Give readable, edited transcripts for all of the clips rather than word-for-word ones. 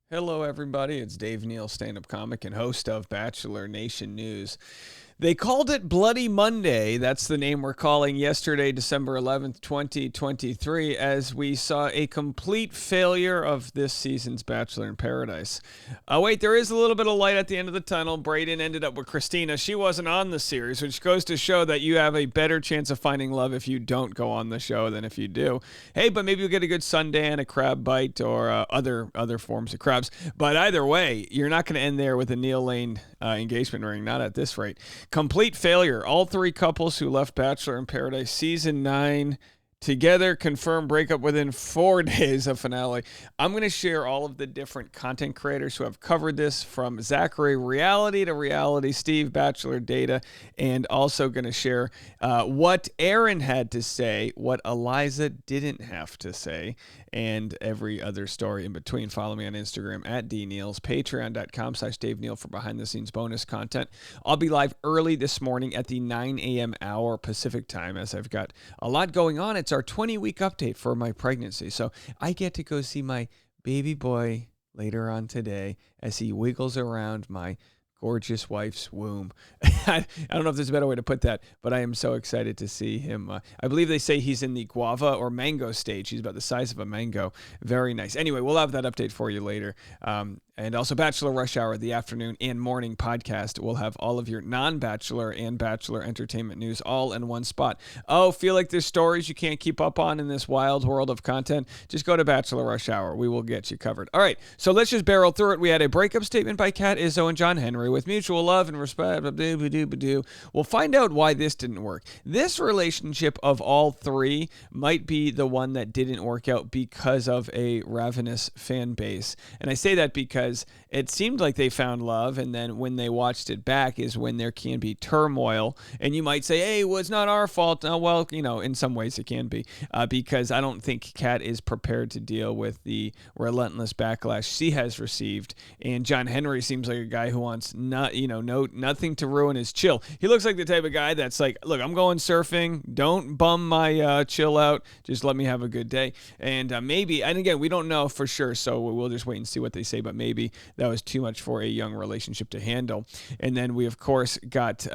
Hello, everybody. It's Dave Neal, stand-up comic and host of Bachelor Nation News. They called it Bloody Monday. That's the name we're calling yesterday, December 11th, 2023, as we saw a complete failure of this season's Bachelor in Paradise. Wait, there is a little bit of light at the end of the tunnel. Brayden ended up with Christina. She wasn't on the series, which goes to show that you have a better chance of finding love if you don't go on the show than if you do. Hey, but maybe you'll get a good sundan, a crab bite, or other forms of crabs. But either way, you're not going to end there with a Neal Lane engagement ring, not at this rate. Complete failure. All three couples who left Bachelor in Paradise Season 9 together confirmed breakup within 4 days of finale. I'm going to share all of the different content creators who have covered this, from Zachary Reality to Reality Steve, Bachelor Data, and also going to share what Aaron had to say, what Eliza didn't have to say, and every other story in between. Follow me on Instagram at DNeals, patreon.com/Dave Neal for behind-the-scenes bonus content. I'll be live early this morning at the 9 a.m. hour Pacific time, as I've got a lot going on. It's our 20-week update for my pregnancy, so I get to go see my baby boy later on today as he wiggles around my gorgeous wife's womb. I don't know if there's a better way to put that, but I am so excited to see him. I believe they say he's in the guava or mango stage. He's about the size of a mango. Very nice. Anyway, we'll have that update for you later. And also Bachelor Rush Hour, the afternoon and morning podcast. We'll have all of your non-Bachelor and Bachelor entertainment news all in one spot. Oh, feel like there's stories you can't keep up on in this wild world of content? Just go to Bachelor Rush Hour. We will get you covered. All right, so let's just barrel through it. We had a breakup statement by Kat, Izzo, and John Henry with mutual love and respect. We'll find out why this didn't work. This relationship of all three might be the one that didn't work out because of a ravenous fan base. And I say that because it seemed like they found love, and then when they watched it back is when there can be turmoil. And you might say, hey, well, it's not our fault. Well, in some ways it can be, because I don't think Kat is prepared to deal with the relentless backlash she has received. And John Henry seems like a guy who wants nothing to ruin his chill. He looks like the type of guy that's like, look, I'm going surfing. Don't bum my chill out. Just let me have a good day. And maybe, and again, we don't know for sure, so we'll just wait and see what they say, but maybe that was too much for a young relationship to handle. And then we, of course, got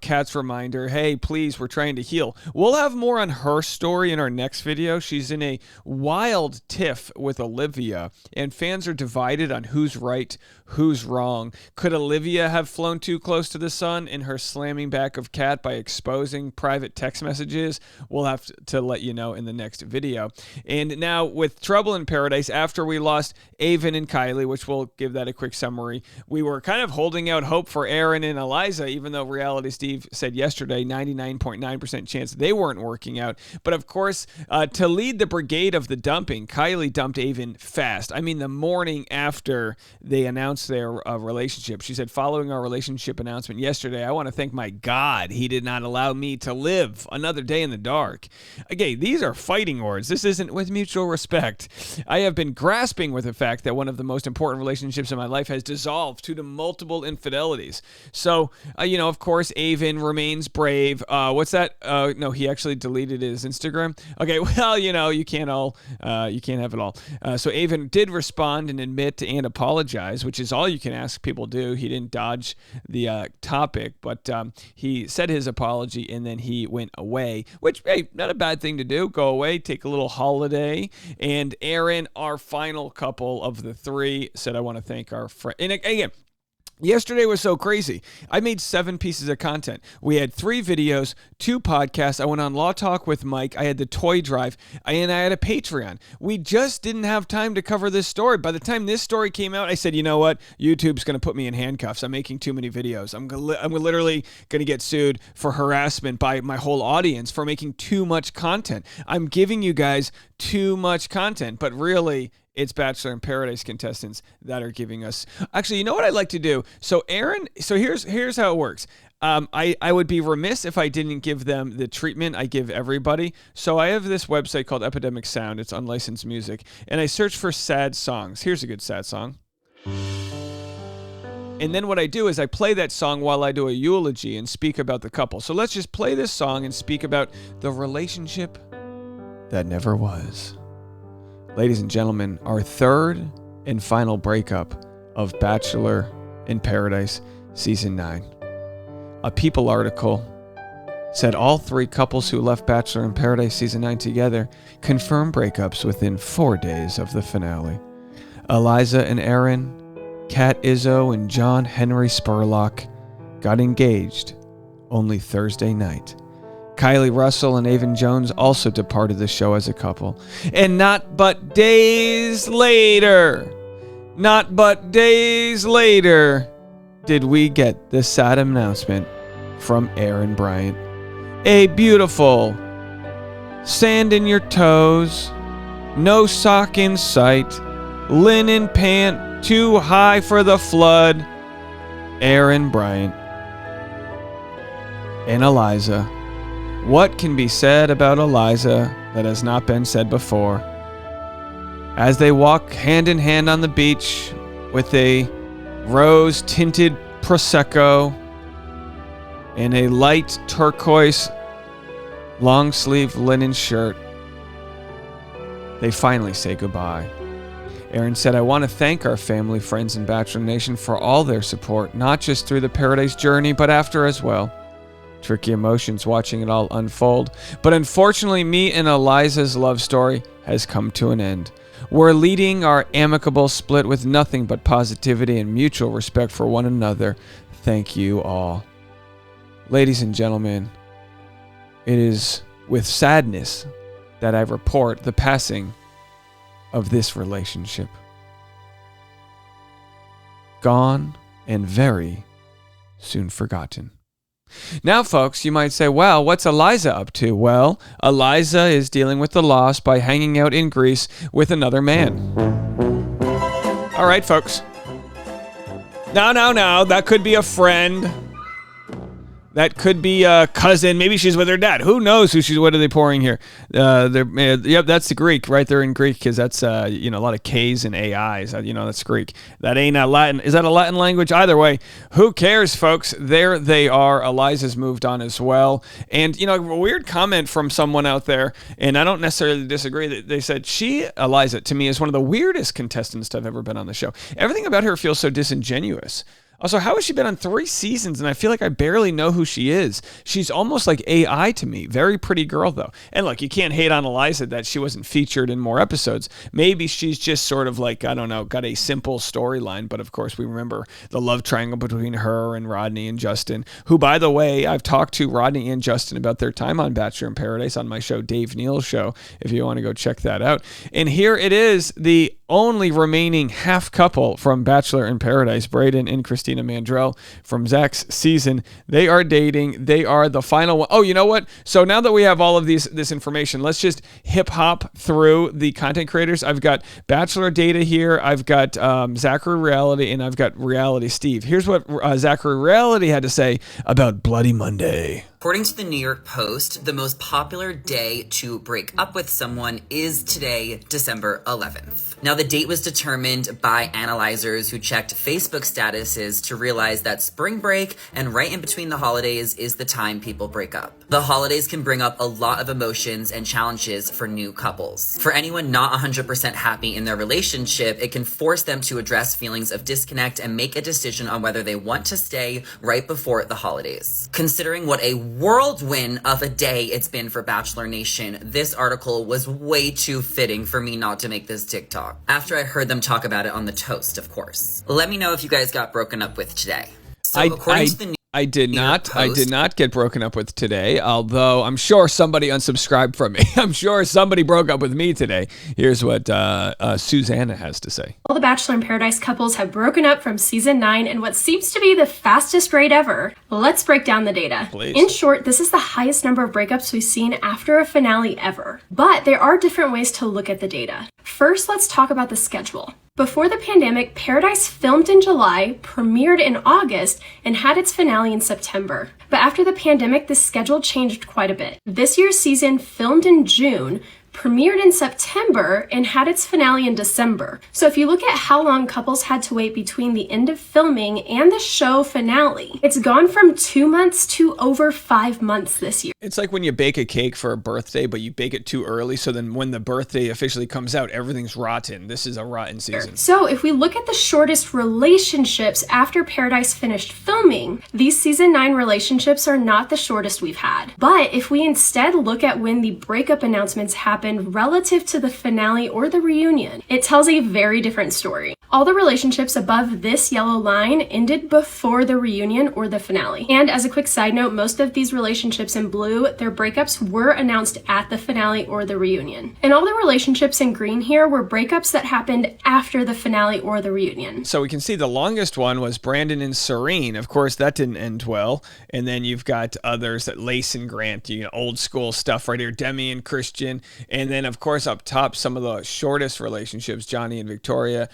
Kat's reminder, hey, please, we're trying to heal. We'll have more on her story in our next video. She's in a wild tiff with Olivia, and fans are divided on who's right, who's wrong. Could Olivia have flown too close to the sun in her slamming back of Kat by exposing private text messages? We'll have to let you know in the next video. And now with Trouble in Paradise, after we lost Aven and Kylee, which we'll give that a quick summary, we were kind of holding out hope for Aaron and Eliza, even though Reality Steve said yesterday 99.9% chance they weren't working out. But of course, to lead the brigade of the dumping, Kylee dumped Aven fast. I mean, the morning after they announced their relationship, she said, following our relationship announcement yesterday, I want to thank my God he did not allow me to live another day in the dark. Okay, these are fighting words. This isn't with mutual respect. I have been grasping with the fact that one of the most important relationships in my life has dissolved due to multiple infidelities. So, of course, Aven remains brave. What's that? No, he actually deleted his Instagram. Okay, well, you can't have it all. So Aven did respond and admit and apologize, which is all you can ask people do. He didn't dodge the topic, but he said his apology and then he went away, which, hey, not a bad thing to do. Go away, take a little holiday. And Aaron, our final couple of the three, said, I want to thank our friend. And again, yesterday was so crazy. I made 7 pieces of content. We had 3 videos, 2 podcasts. I went on Law Talk with Mike. I had the toy drive, and I had a Patreon. We just didn't have time to cover this story. By the time this story came out, I said, you know what? YouTube's going to put me in handcuffs. I'm making too many videos. I'm literally going to get sued for harassment by my whole audience for making too much content. I'm giving you guys too much content, but really, it's Bachelor in Paradise contestants that are giving us. Actually, you know what I'd like to do? So Aaron, here's how it works. I would be remiss if I didn't give them the treatment I give everybody. So I have this website called Epidemic Sound. It's unlicensed music. And I search for sad songs. Here's a good sad song. And then what I do is I play that song while I do a eulogy and speak about the couple. So let's just play this song and speak about the relationship that never was. Ladies and gentlemen, our third and final breakup of Bachelor in Paradise Season 9. A People article said all 3 couples who left Bachelor in Paradise Season 9 together confirmed breakups within 4 days of the finale. Eliza and Aaron, Kat Izzo and John Henry Spurlock got engaged only Thursday night. Kylee Russell and Aven Jones also departed the show as a couple. And not but days later, did we get the sad announcement from Aaron Bryant. A beautiful, sand in your toes, no sock in sight, linen pant too high for the flood, Aaron Bryant and Eliza. What can be said about Eliza that has not been said before? As they walk hand in hand on the beach with a rose-tinted Prosecco and a light turquoise long-sleeve linen shirt, they finally say goodbye. Aaron said, "I want to thank our family, friends, and Bachelor Nation for all their support, not just through the Paradise journey, but after as well. Tricky emotions watching it all unfold. But unfortunately, me and Eliza's love story has come to an end. We're leading our amicable split with nothing but positivity and mutual respect for one another. Thank you all." Ladies and gentlemen, it is with sadness that I report the passing of this relationship. Gone and very soon forgotten. Now, folks, you might say, well, what's Eliza up to? Well, Eliza is dealing with the loss by hanging out in Greece with another man. All right, folks. No. That could be a friend. That could be a cousin. Maybe she's with her dad. Who knows who she's? What are they pouring here? Yep, that's the Greek, right? They're in Greek because that's a lot of K's and AI's. That's Greek. That ain't a Latin. Is that a Latin language? Either way, who cares, folks? There they are. Eliza's moved on as well. And a weird comment from someone out there, and I don't necessarily disagree. They said Eliza, to me, is one of the weirdest contestants to have ever been on the show. Everything about her feels so disingenuous. Also, how has she been on 3 seasons and I feel like I barely know who she is? She's almost like AI to me. Very pretty girl, though. And look, you can't hate on Eliza that she wasn't featured in more episodes. Maybe she's just sort of like, I don't know, got a simple storyline. But of course, we remember the love triangle between her and Rodney and Justin, who, by the way, I've talked to Rodney and Justin about their time on Bachelor in Paradise on my show, Dave Neal's show, if you want to go check that out. And here it is, the only remaining half couple from Bachelor in Paradise, Brayden and Christina Mandrell from Zach's season. They are dating. They are the final one. Oh, you know what? So now that we have all of this information, let's just hip hop through the content creators. I've got Bachelor data here. I've got Zachary Reality, and I've got Reality Steve. Here's what Zachary Reality had to say about Bloody Monday. According to the New York Post, the most popular day to break up with someone is today, December 11th. Now, the date was determined by analyzers who checked Facebook statuses to realize that spring break and right in between the holidays is the time people break up. The holidays can bring up a lot of emotions and challenges for new couples. For anyone not 100% happy in their relationship, it can force them to address feelings of disconnect and make a decision on whether they want to stay right before the holidays. Considering what a whirlwind of a day it's been for Bachelor Nation, this article was way too fitting for me not to make this TikTok. After I heard them talk about it on the toast, of course. Let me know if you guys got broken up with today. So according to the I did not get broken up with today, although I'm sure somebody unsubscribed from me. I'm sure somebody broke up with me today. Here's what Susanna has to say. All the Bachelor in Paradise couples have broken up from season 9 in what seems to be the fastest rate ever. Let's break down the data. Please. In short, this is the highest number of breakups we've seen after a finale ever. But there are different ways to look at the data. First, let's talk about the schedule. Before the pandemic, Paradise filmed in July, premiered in August, and had its finale in September. But after the pandemic, the schedule changed quite a bit. This year's season filmed in June, premiered in September and had its finale in December. So if you look at how long couples had to wait between the end of filming and the show finale, it's gone from 2 months to over 5 months this year. It's like when you bake a cake for a birthday, but you bake it too early, so then when the birthday officially comes out, everything's rotten. This is a rotten season. So if we look at the shortest relationships after Paradise finished filming, these season 9 relationships are not the shortest we've had. But if we instead look at when the breakup announcements happened relative to the finale or the reunion, it tells a very different story. All the relationships above this yellow line ended before the reunion or the finale. And as a quick side note, most of these relationships in blue, their breakups were announced at the finale or the reunion. And all the relationships in green here were breakups that happened after the finale or the reunion. So we can see the longest one was Brandon and Serene. Of course, that didn't end well. And then you've got others that Lace and Grant, old school stuff right here, Demi and Christian. And then, of course, up top, some of the shortest relationships, Johnny and Victoria,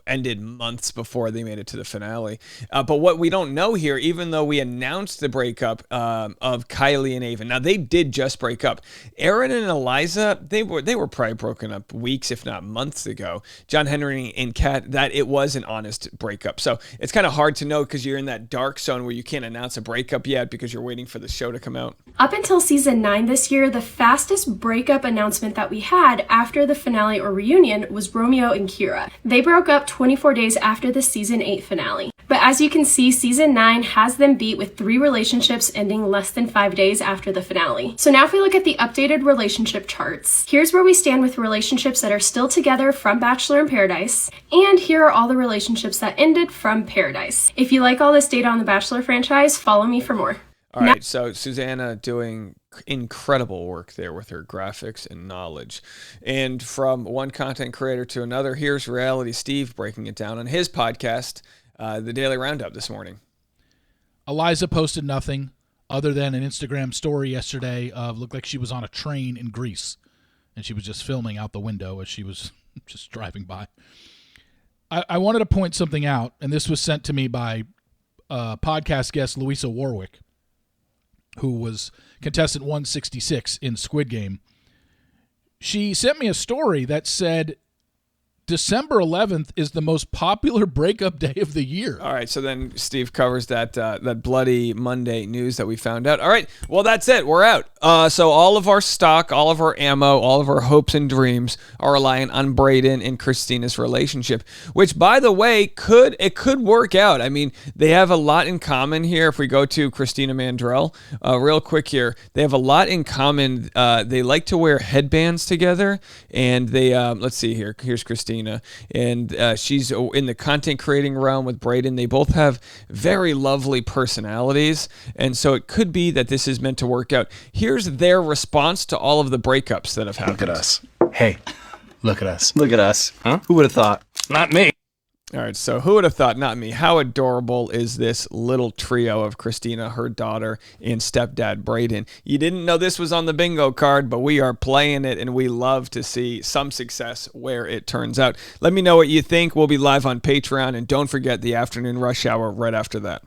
ended months before they made it to the finale. But what we don't know here, even though we announced the breakup of Kylee and Aven, now they did just break up. Aaron and Eliza, they were probably broken up weeks, if not months ago. John Henry and Kat, that it was an honest breakup. So it's kind of hard to know because you're in that dark zone where you can't announce a breakup yet because you're waiting for the show to come out. Up until season 9 this year, the fastest breakup announcement that we had after the finale or reunion was Romeo and Kira. They broke up 24 days after the season 8 finale. But as you can see, season 9 has them beat with 3 relationships ending less than 5 days after the finale. So now if we look at the updated relationship charts, here's where we stand with relationships that are still together from Bachelor in Paradise, and here are all the relationships that ended from Paradise. If you like all this data on the Bachelor franchise, follow me for more. All right, so Susanna doing incredible work there with her graphics and knowledge. And from one content creator to another, here's Reality Steve breaking it down on his podcast, The Daily Roundup, this morning. Eliza posted nothing other than an Instagram story yesterday of looked like she was on a train in Greece, and she was just filming out the window as she was just driving by. I wanted to point something out, and this was sent to me by podcast guest Louisa Warwick, who was contestant 166 in Squid Game. She sent me a story that said December 11th is the most popular breakup day of the year. All right, so then Steve covers that bloody Monday news that we found out. All right, well, that's it. We're out. So all of our stock, all of our ammo, all of our hopes and dreams are relying on Brayden and Christina's relationship, which, by the way, could work out. I mean, they have a lot in common here. If we go to Christina Mandrell, real quick here, they have a lot in common. They like to wear headbands together, and they, let's see here. Here's Christina. And she's in the content creating realm with Brayden. They both have very lovely personalities, and so it could be that this is meant to work out. Here's their response to all of the breakups that have happened. Look at us. Hey, look at us. Look at us. Huh? Who would have thought? Not me. All right, so who would have thought? Not me. How adorable is this little trio of Christina, her daughter, and stepdad Brayden? You didn't know this was on the bingo card, but we are playing it, and we love to see some success where it turns out. Let me know what you think. We'll be live on Patreon, and don't forget the afternoon rush hour right after that.